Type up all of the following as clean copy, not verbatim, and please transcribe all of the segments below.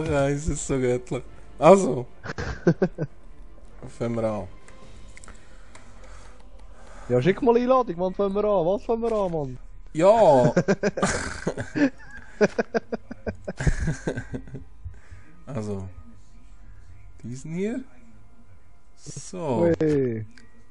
Ja, es ist so göttlich. Also. Fangen wir an. Ja, schick mal Einladung, Mann, fangen wir an. Was fangen wir an, Mann? Ja! Also. Diesen hier. So. Ui.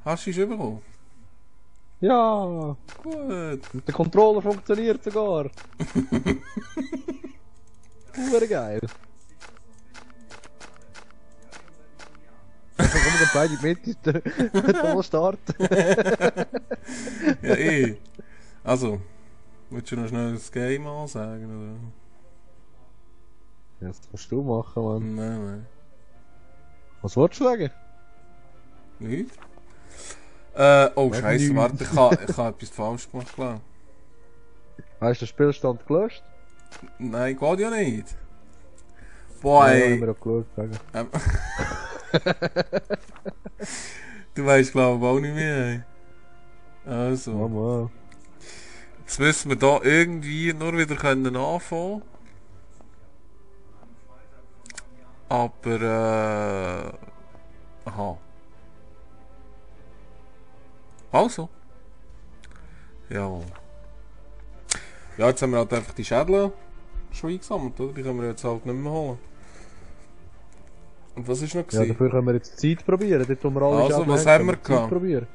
Hast du ihn schon bekommen? Ja! Gut. Und der Controller funktioniert sogar. Super geil. Dann kommen wir beide mit, dann starten. Ja, eh. Also. Willst du noch schnell das Game ansagen, oder? Ja, das kannst du machen, Mann. Nein. Was wolltest du sagen? Nicht? Oh Scheiße, Nicht. warte, ich habe etwas falsch gemacht, klar. Hast du den Spielstand gelöscht? Nein, geht ja nicht. Boah, Ja, ey. haben wir auch geschaut, sagen. Du weißt, glaube ich, auch nicht mehr, ey. Also. Mama. Jetzt müssen wir da irgendwie nur wieder anfangen. Aber, aha. Also. Ja. Ja, jetzt haben wir halt einfach die Schädel schon eingesammelt, oder? Die können wir jetzt halt nicht mehr holen. Und was ist noch Ja, gewesen? dafür können wir jetzt die Zeit probieren. Dort, wo wir alle Also, Schädel was haben, haben wir können die Zeit gehabt? probieren.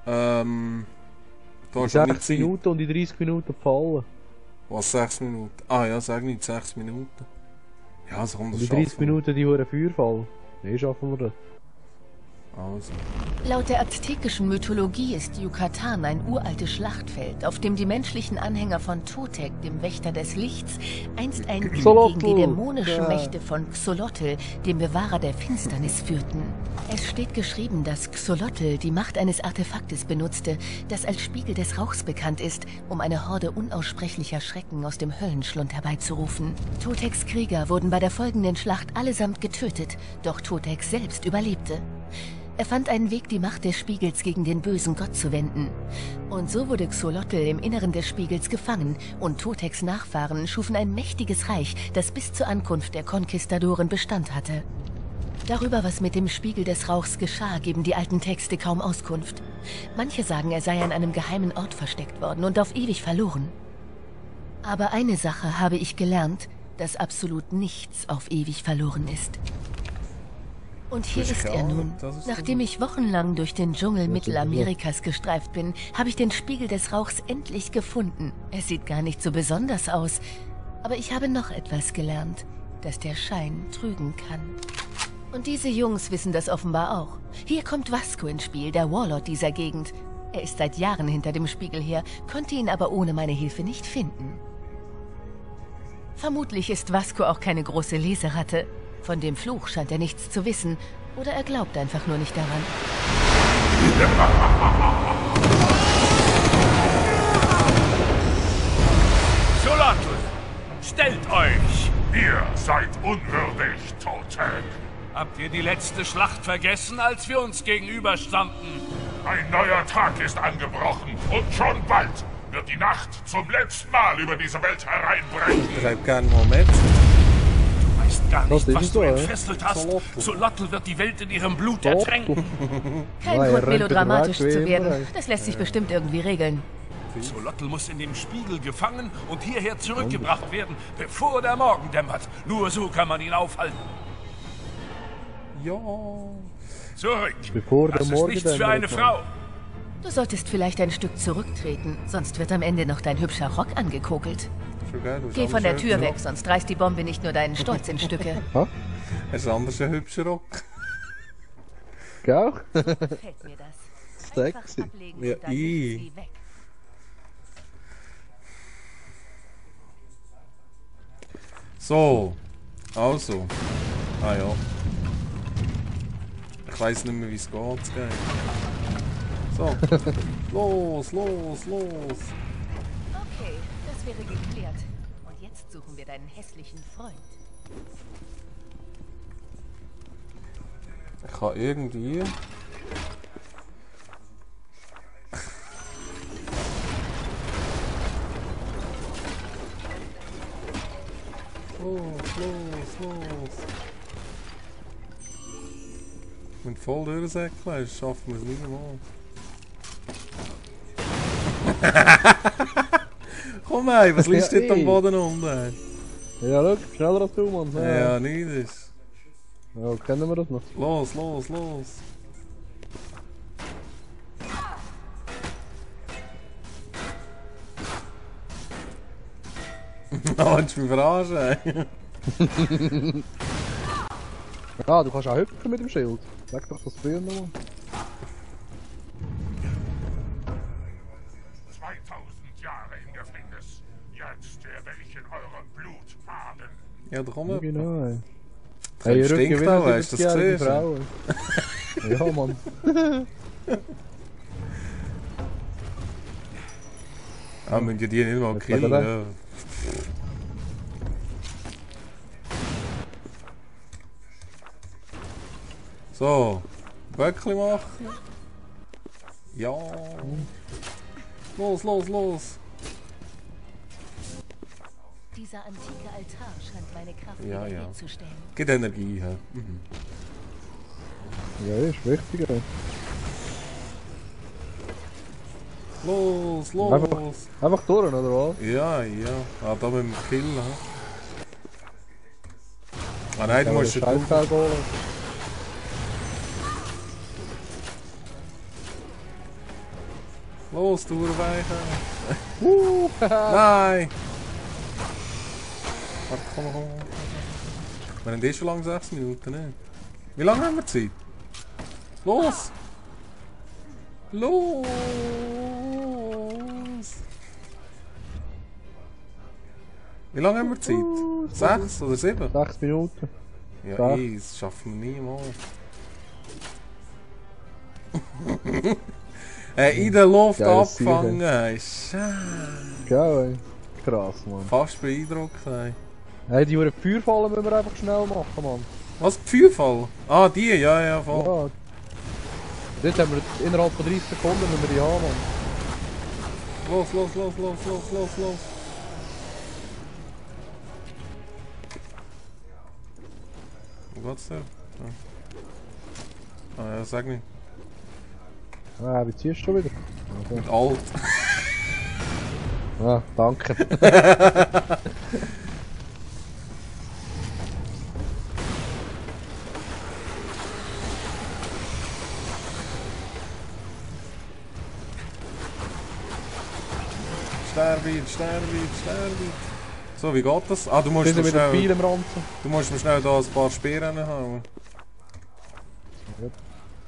Da In ist noch nicht 6 Zeit. Minuten und in 30 Minuten fallen. Was, 6 Minuten? Ah ja, sag nicht 6 Minuten. Ja, also komm, das Und in 30 schaffen wir. Minuten die Huren Feuerfall. Nee, schaffen wir das. Also. Laut der aztekischen Mythologie ist Yucatan ein uraltes Schlachtfeld, auf dem die menschlichen Anhänger von Totec, dem Wächter des Lichts, einst einen Krieg Xolotl, gegen die dämonischen ja. Mächte von Xolotl, dem Bewahrer der Finsternis, führten. Es steht geschrieben, dass Xolotl die Macht eines Artefaktes benutzte, das als Spiegel des Rauchs bekannt ist, um eine Horde unaussprechlicher Schrecken aus dem Höllenschlund herbeizurufen. Totecs Krieger wurden bei der folgenden Schlacht allesamt getötet, doch Totec selbst überlebte. Er fand einen Weg, die Macht des Spiegels gegen den bösen Gott zu wenden. Und so wurde Xolotl im Inneren des Spiegels gefangen und Totecs Nachfahren schufen ein mächtiges Reich, das bis zur Ankunft der Konquistadoren Bestand hatte. Darüber, was mit dem Spiegel des Rauchs geschah, geben die alten Texte kaum Auskunft. Manche sagen, er sei an einem geheimen Ort versteckt worden und auf ewig verloren. Aber eine Sache habe ich gelernt, dass absolut nichts auf ewig verloren ist. Und hier Das ist ist er klar, nun. das ist Nachdem ich wochenlang durch den Dschungel Mittelamerikas gestreift bin, habe ich den Spiegel des Rauchs endlich gefunden. Er sieht gar nicht so besonders aus. Aber ich habe noch etwas gelernt, dass der Schein trügen kann. Und diese Jungs wissen das offenbar auch. Hier kommt Vasco ins Spiel, der Warlord dieser Gegend. Er ist seit Jahren hinter dem Spiegel her, konnte ihn aber ohne meine Hilfe nicht finden. Vermutlich ist Vasco auch keine große Leseratte. Von dem Fluch scheint er nichts zu wissen. Oder er glaubt einfach nur nicht daran. Xolotl, stellt euch! Ihr seid unwürdig, Totec. Habt ihr die letzte Schlacht vergessen, als wir uns gegenüberstanden? Ein neuer Tag ist angebrochen und schon bald wird die Nacht zum letzten Mal über diese Welt hereinbrechen. Bleib gerne einen Moment. Du weißt gar Das nicht, ist was so, du ja. entfesselt hast. Xolotl. Xolotl wird die Welt in ihrem Blut ertränken. Kein Ja, er Grund, rennt melodramatisch wieder weg, zu wie werden. immer. Das lässt sich bestimmt irgendwie regeln. Xolotl muss in dem Spiegel gefangen und hierher zurückgebracht werden, bevor der Morgen dämmert. Nur so kann man ihn aufhalten. Ja. Zurück. Bevor der Das ist Morgen nichts für dämmert, eine Mann. Frau. Du solltest vielleicht ein Stück zurücktreten, sonst wird am Ende noch dein hübscher Rock angekokelt. Schon geil, du hast Geh von der anders Tür einen weg, hübschen sonst reißt die Bombe nicht nur deinen Stolz in Stücke. Rock. Hast du anders einen hübschen Rock? Gell? Gefällt mir das. Sexy. Einfach ablegen Ja, und dann ist sie weg. So. Also. Ah ja. Ich weiss nicht mehr, wie es geht. Das Game. So. Los. Okay, das wäre geklärt. Und jetzt suchen wir deinen hässlichen Freund. Ich kann irgendwie... Oh. los. Mit voll durchsäckeln, schaffen wir es nicht mal. Komm ey, was liegt dort am Boden unten? Ja, schau, schneller als du, Mann. Ja, nicht das. Ja, kennen wir das noch? Los. Willst du mich verarschen, ey? Ja, du kannst auch hüpfen mit dem Schild. Sag doch das früher nochmal. 2000 Jahre im Gefängnis. Jetzt werde ich in eurem Blut baden. Ja, da komm. Genau, ey. Hey, stinkt auch, hast du das gesehen? Ja, Mann. Ah, müssen ja die nicht mal killen, ja. So, Böckli machen. Ja. Los. Dieser antike Altar scheint meine Kraft Ja. wiederherzustellen. Gibt Energie, hä? Ja, ist wichtig, ey. Los. Einfach durch, oder was? Ja. Ah, da müssen wir killen, hä? Ah nein, du musst ja drauf. Los, durchweichen! Nein! Warte, komm. Wir haben schon lange 6 Minuten, ne? Wie lange haben wir Zeit? Los! Wie lange haben wir Zeit? 6 oder 7? 6 Minuten. Ja, das schaffen wir niemals. In der Luft abgefangen, Scheiße. Geil, ey. Krass, Mann. Fast beeindruckt, ey. Hey, die Feuerfallen müssen wir einfach schnell machen, Mann. Was? Die Feuerfall? Ah, die? Ja, voll. Ja. Dort haben wir innerhalb von 30 Sekunden müssen wir die haben, Mann. Los. Wo geht's da? Ah ja, sag nicht. Ah, wie ziehst du wieder? Okay. Mit Alt. Ah, danke. Sterbe. So, wie geht das? Ah, du musst mir schnell... Viel im Ranzen. Du musst mir schnell da ein paar Speeren haben. Ja,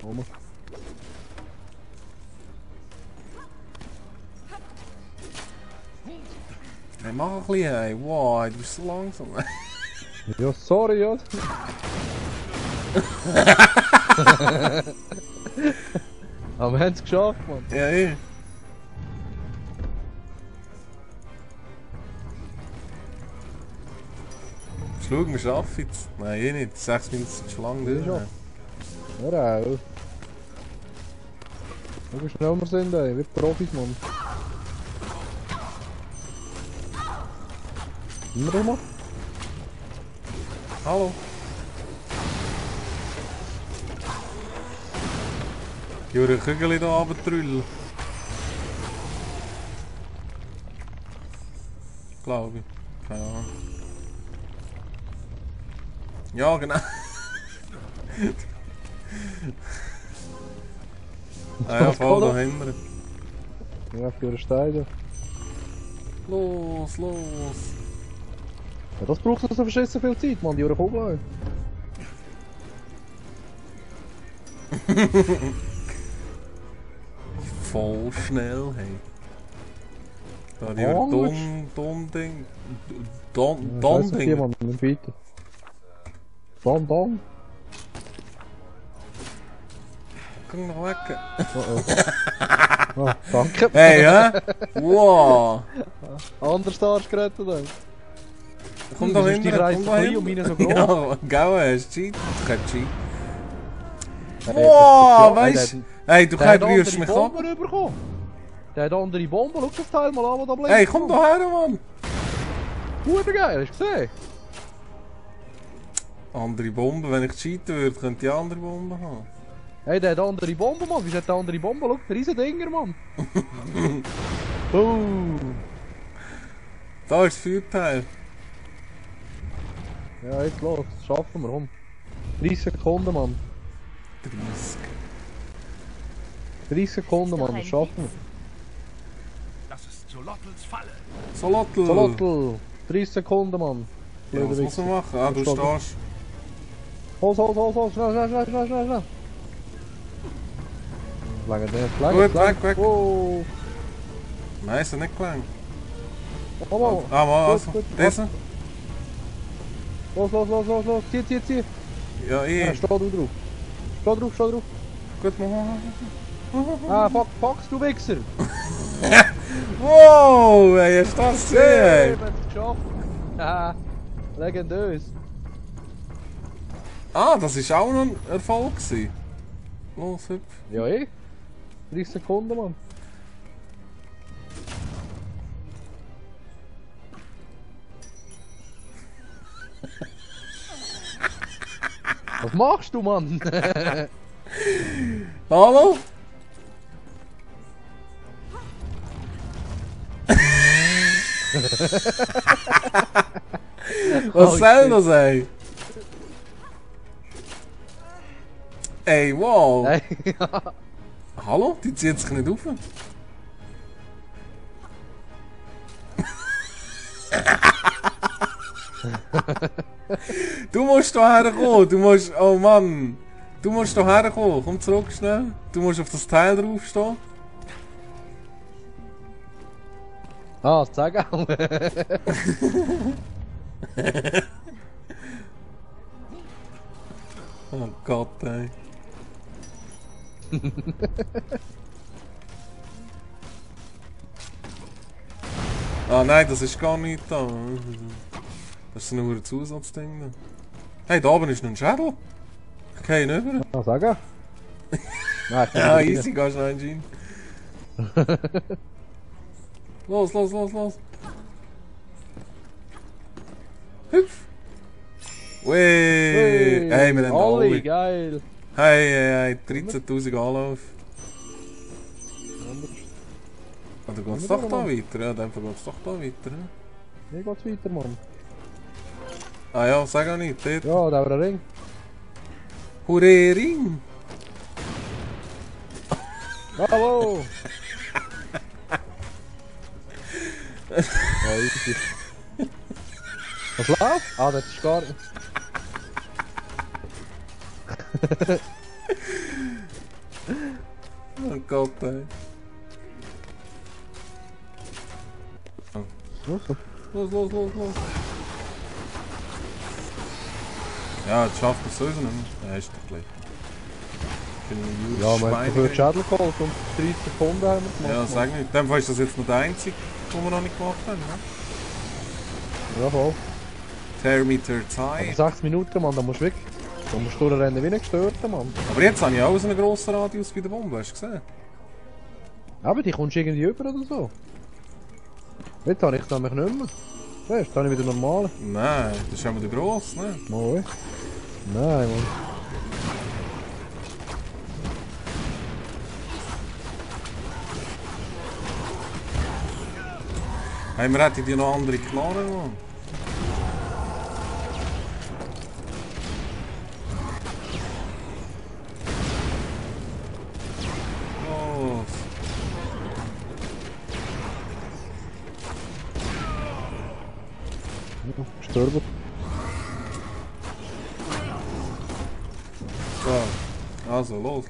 komm. Hey, mach ein bisschen, hey. Wow, du bist so langsam. Ja, sorry, ja. Aber wir haben es geschafft, Mann. Ja, eh. Schau, wir schaffen es. Nein, eh nicht. 6 Minuten sind schon lang durch. Ja, ja auch. Schau, wie schnell wir sind, ey. Wie Profis, Mann. Sind wir mal? Hallo. Ich würde ein Kügel hier runtertrüllen. Glaube ich. Keine Ahnung. Ja, genau. Ah ja, voll da hinten. Ja, für den Stein. Los. Ja, das braucht so verschissen viel Zeit, Mann, die Kugel. Voll schnell, hey. Da die dumm Ding. Dumm Ding. Mann, nicht weiter. Dom. Komm noch weg. Oh, danke. Hey, hä? Wow. Anders Arsch gerettet, ey. Komm da hin, die Reise so klein und meine so groß. Ja, gell, hast du Cheat? Du kannst Cheat. Wow, weißt du? Hey, du rührst mich ab. Der hat andere Bomben, schau das Teil mal an, was da bleibt. Hey, komm da her, Mann. Gut geil, hast du gesehen? Andere Bomben, wenn ich cheaten würde, könnte ich andere Bomben haben. Hey, der hat andere Bomben, Mann. Wie hat der andere Bomben? Schau, riesen Dinger, Mann. Boom. Da ist das Feuerteil. Ja, jetzt los. Das schaffen wir, komm. 30 Sekunden, Mann. 30. 30 Sekunden, Mann. Das schaffen wir. Das ist Xolotls Falle. Solotl. Solotl. 30 Sekunden, Mann. Ja, was muss man machen? Ah, du Stopp. stehst. Holz. Schnell. Lange nicht. Gut, weg. Oh. Nein, ist er nicht gelangt. Mal. Ah, mal, also. Gut. Diese? Los. Zieh. Ja, Ja, ich. steh du drauf. Steh drauf. Gut, mal. Ah, fuck, du Wichser. Wow, ey, hast du das Wir gesehen? haben es geschafft. Haha, legendös. Ah, das war auch noch ein Erfolg gewesen. Los, hüpf. Ja, 30 Sekunden, Mann. Was machst du, Mann? Hallo? Was soll das, ey? Ey, wow. Hey, Hallo? Die zieht sich nicht auf. Du musst hierher kommen. Du musst... Oh Mann. Du musst hierher kommen. Komm zurück schnell. Du musst auf das Teil draufstehen. ah, sag auch. Oh Gott, ey. Ah nein, das ist gar nicht da. Das ist nur ein Zusatzding. Da. Hey, da oben ist noch ein Schädel. Ich gehe ihn rüber. Ah, sag auch. Nein, Ja, easy, gehst du rein. Los. Hüpf. Wee. Hey, wir haben Olli, alle. geil. Hey, 13.000 Anlauf. Oder geht's doch da weiter? Ja, in dem Fall geht's doch da weiter. Ne? Wie geht's weiter, Mann? Ah ja, sag auch nicht. Dort. Ja, da war ein Ring. Hurray, Ring! Bravo! Ja, easy. Was läuft? Ah, das ist gar nicht. Oh Gott, ey. Los. Ja, jetzt schafft er es sowieso nicht mehr. Ja, ist doch gleich. Ja, man hat für Schädel geholt und 30 Sekunden haben wir gemacht. Ja, sag nicht. In dem Fall ist das jetzt noch der einzige, den wir noch nicht gemacht haben. Ne? Ja, voll. Thermeter Aber Time. 6 Minuten, Mann, da musst du weg. Da musst du durchrennen wie ein Gestörter, Mann. Aber jetzt habe ich auch so einen grossen Radius bei der Bombe, hast du gesehen? Aber die kommst du irgendwie über oder so. Jetzt habe ich es nämlich nicht mehr. Weißt du, jetzt habe ich wieder normal. Nein, das ist ja wieder gross, ne? Mal. Nein, Mann. Hey, wir hätten die noch andere Knarren, Mann. Los. Gestört. So. Also, los.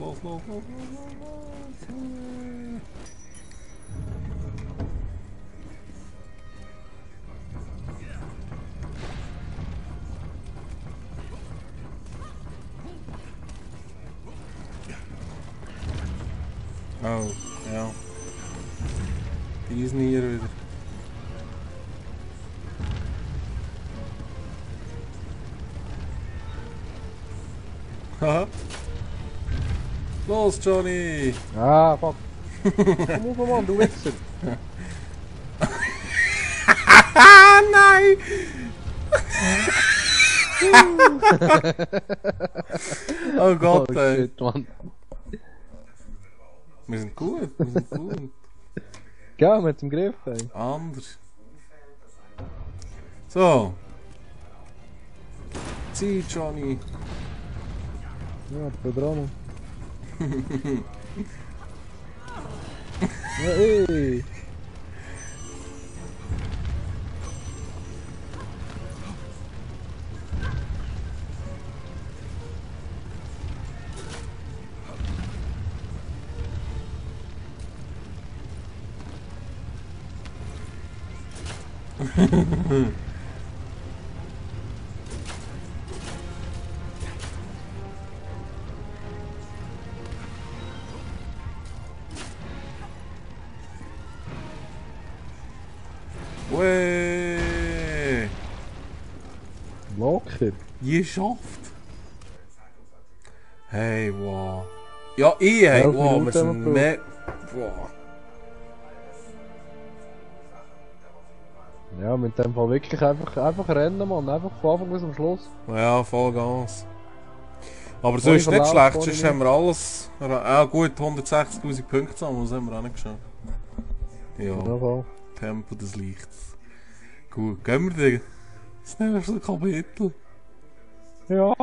Oh, ja. Die ist nie hier wieder. Haha. Los, Johnny! Ah, fuck. Komm auf, Mann, du Wichser. Ah, nein! Oh Gott, Oh ey. shit, Mann. Wir sind gut, wir sind gut. Gell, mit dem Griff, ey. Anders. So. Zieh, Johnny. Ja, ich bin dran. Ja, ey. Wee. Locker. Geschafft. Hey, wow. Ja, hey, 11 wow, wir Minuten sind haben wir mehr... Wow. Ja, mit dem Fall wirklich einfach rennen, Mann. Einfach von Anfang bis zum Schluss. Ja, voll Gas. Aber so Ohne ist nicht Verlauf, schlecht, ohne sonst nichts. haben wir alles... Ja gut, 160'000 Punkte zusammen, das haben wir auch nicht geschafft. Ja, Ja, voll. Tempo des Lichts. Gut, gehen wir das nächste Kapitel. Ja.